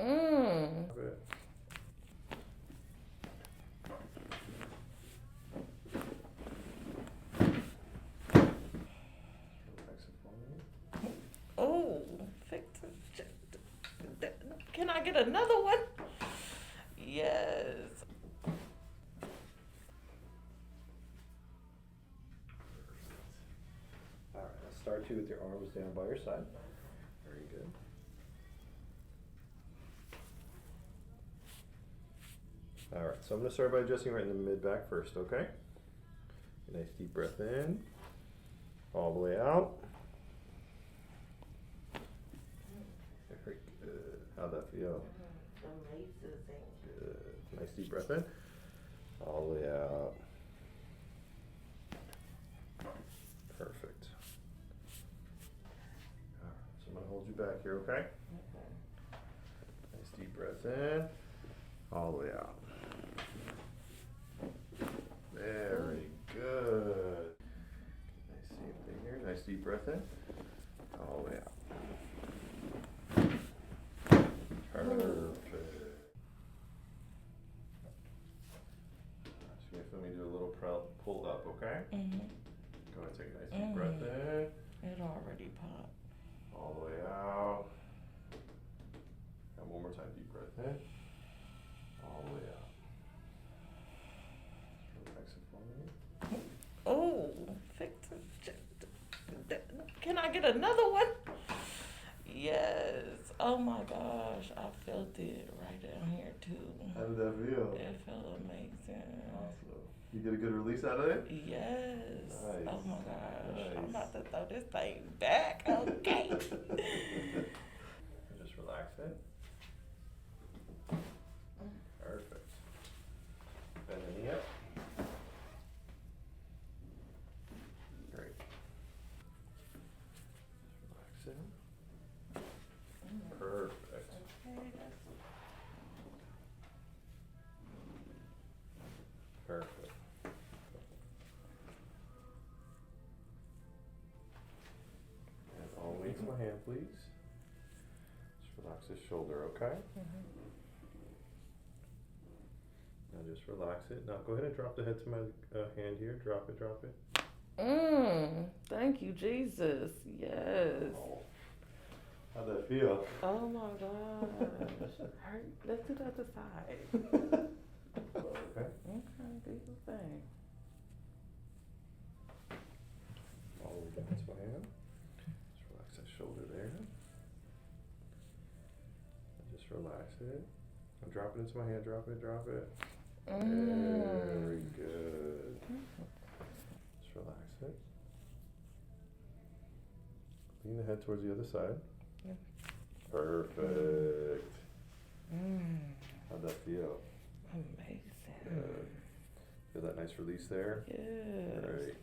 Mmm. Oh, can I get another one? Yes. All right, I'll start you with your arms down by your side. Very good. All right, so I'm gonna start by adjusting right in the mid-back first, okay? A nice deep breath in, all the way out. Very good. How'd that feel? Amazing. Good. Nice deep breath in, all the way out. Perfect. All right, so I'm gonna hold you back here, okay? Nice deep breath in, all the way out. Very good. Nice, same thing here. Nice deep breath in, all the way out. Perfect. So you feel me do a little pull up, okay? Mm-hmm. Go ahead, take a nice deep breath in, It already popped. all the way out. And one more time, deep breath in, all the way out. Relax it for me. Oh, can I get another one? Yes. Oh my gosh, I felt it right down here too. How did that feel? It felt amazing. Awesome. You get a good release out of it? Yes. Nice. Oh my gosh. Nice. I'm about to throw this thing back. Okay. Just relax it. Perfect. Bend the knee up. Great. Relax it. Perfect. Perfect. And all the way to my hand, please. Just relax this shoulder, okay? Mm-hmm. Now just relax it. Now go ahead and drop the head to my hand here. Drop it, drop it. Thank you, Jesus. Yes. Oh. How'd that feel? Oh my gosh. Let's do the other side. Okay. Okay, do your thing. All the way down to my hand. Just relax that shoulder there. And just relax it. And drop it into my hand. Drop it, drop it. Very good. Just relax it. Lean the head towards the other side. Yeah. Perfect. How'd that feel? Amazing. Good. Feel that nice release there? Yes. Great.